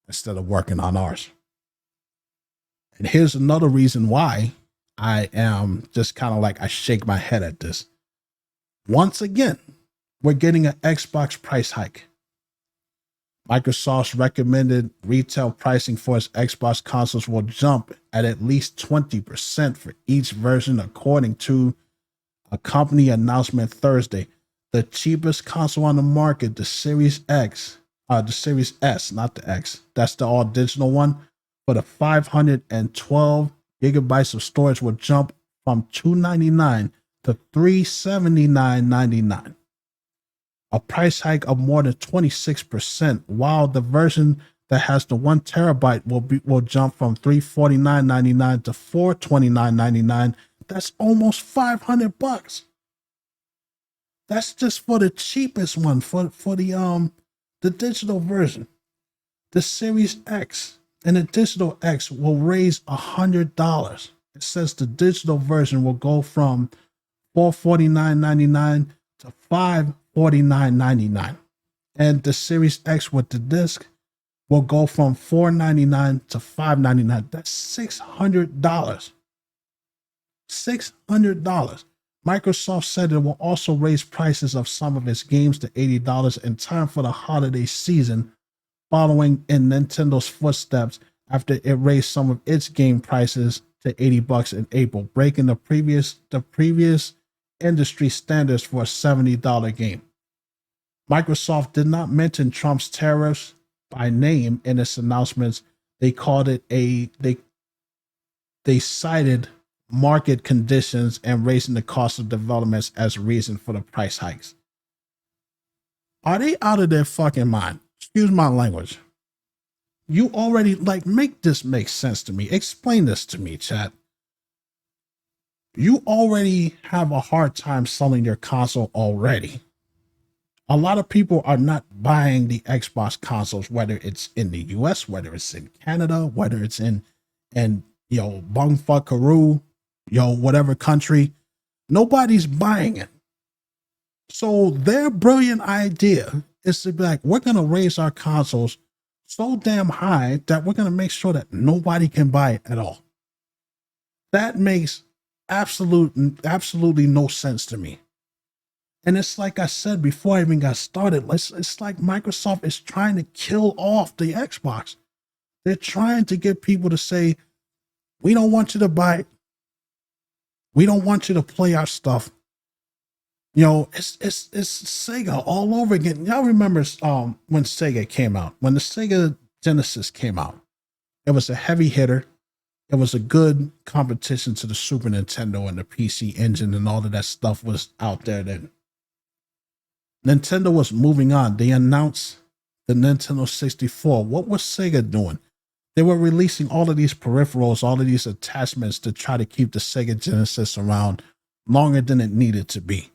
instead of working on ours. And here's another reason why I am just kind of like, I shake my head at this. Once again, we're getting an Xbox price hike. Microsoft's recommended retail pricing for its Xbox consoles will jump at least 20% for each version, according to a company announcement Thursday. The cheapest console on the market, the Series S, not the X, that's the all digital one, for the 512 gigabytes of storage will jump from $299 to $379.99. A price hike of more than 26%, while the version that has the 1 terabyte will jump from $349.99 to $429.99. That's almost $500. That's just for the cheapest one, for the digital version. The Series X and the digital X will raise $100. It says the digital version will go from $449.99 to $549.99, and the Series X with the disc will go from $499 to $599. That's $600. $600. Microsoft said it will also raise prices of some of its games to $80 in time for the holiday season, following in Nintendo's footsteps after it raised some of its game prices to $80 in April, breaking the previous industry standards for a $70 game. Microsoft did not mention Trump's tariffs by name in its announcements. They called it they cited market conditions and raising the cost of developments as a reason for the price hikes. Are they out of their fucking mind? Excuse my language. You already, make this make sense to me. Explain this to me, chat. You already have a hard time selling your console already. A lot of people are not buying the Xbox consoles, whether it's in the US, whether it's in Canada, whether it's in bumfuckaroo, whatever country. Nobody's buying it. So their brilliant idea is to be like, we're going to raise our consoles so damn high that we're going to make sure that nobody can buy it at all. That makes absolutely no sense to me. And it's like I said before I even got started, it's like Microsoft is trying to kill off the Xbox. They're trying to get people to say, we don't want you to buy it. We don't want you to play our stuff. It's Sega all over again. Y'all remember when Sega came out, when the Sega Genesis came out, it was a heavy hitter. It was a good competition to the Super Nintendo and the PC Engine, and all of that stuff was out there then. Nintendo was moving on. They announced the Nintendo 64. What was Sega doing? They were releasing all of these peripherals, all of these attachments to try to keep the Sega Genesis around longer than it needed to be.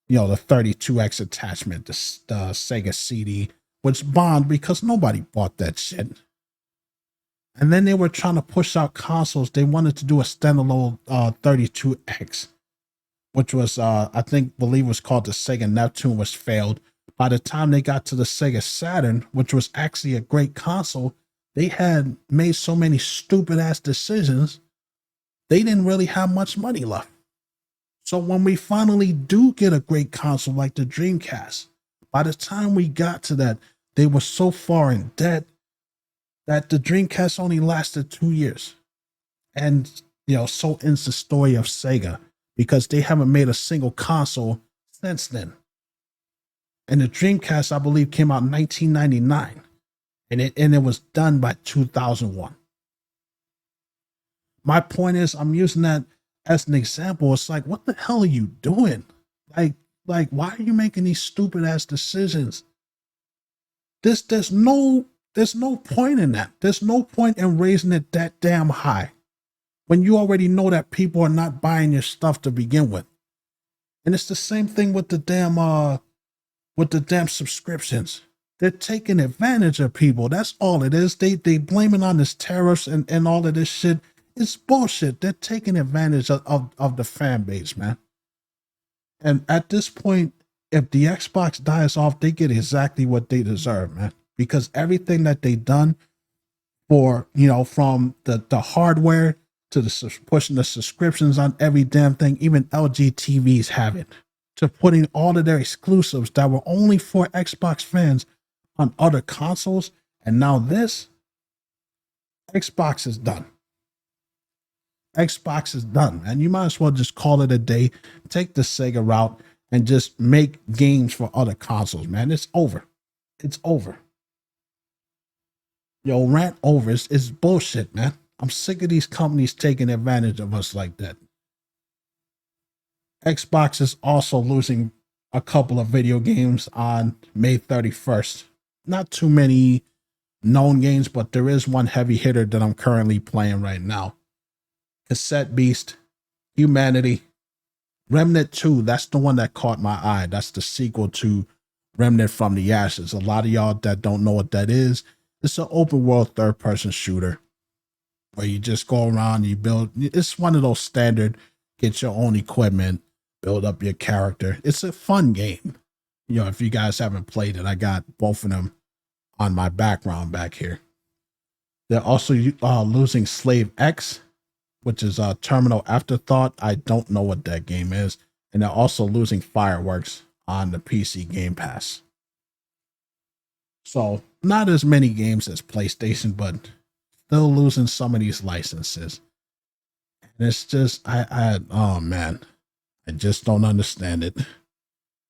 The 32X attachment, the Sega CD, which bombed because nobody bought that shit. And then they were trying to push out consoles. They wanted to do a standalone 32X, which was, believe was called the Sega Neptune, which failed. By the time they got to the Sega Saturn, which was actually a great console, they had made so many stupid ass decisions, they didn't really have much money left. So when we finally do get a great console like the Dreamcast, by the time we got to that, they were so far in debt that the Dreamcast only lasted 2 years. And, so ends the story of Sega, because they haven't made a single console since then. And the Dreamcast, I believe, came out in 1999. And it was done by 2001. My point is, I'm using that as an example. It's like, what the hell are you doing? Like, why are you making these stupid ass decisions? There's no point in that. There's no point in raising it that damn high when you already know that people are not buying your stuff to begin with. And it's the same thing with the damn subscriptions. They're taking advantage of people. That's all it is. They blame it on this tariffs and all of this shit. It's bullshit. They're taking advantage of the fan base, man. And at this point, if the Xbox dies off, they get exactly what they deserve, man. Because everything that they've done, for, you know, from the hardware to the pushing the subscriptions on every damn thing. Even LG TVs have it, to putting all of their exclusives that were only for Xbox fans on other consoles. And now this, Xbox is done. Xbox is done, and you might as well just call it a day. Take the Sega route and just make games for other consoles, man. It's over. It's over. Yo, rant over. It's bullshit, man. I'm sick of these companies taking advantage of us like that. Xbox is also losing a couple of video games on May 31st. Not too many known games, but there is one heavy hitter that I'm currently playing right now. Cassette Beast, Humanity, Remnant 2. That's the one that caught my eye. That's the sequel to Remnant from the Ashes. A lot of y'all that don't know what that is, it's an open world third person shooter where you just go around, you build. It's one of those standard, get your own equipment, build up your character. It's a fun game. You know, if you guys haven't played it, I got both of them on my background back here. They're also losing Slave X, which is a Terminal Afterthought. I don't know what that game is. And they're also losing Fireworks on the PC Game Pass. So not as many games as PlayStation, but still losing some of these licenses. And it's just, oh man, I just don't understand it.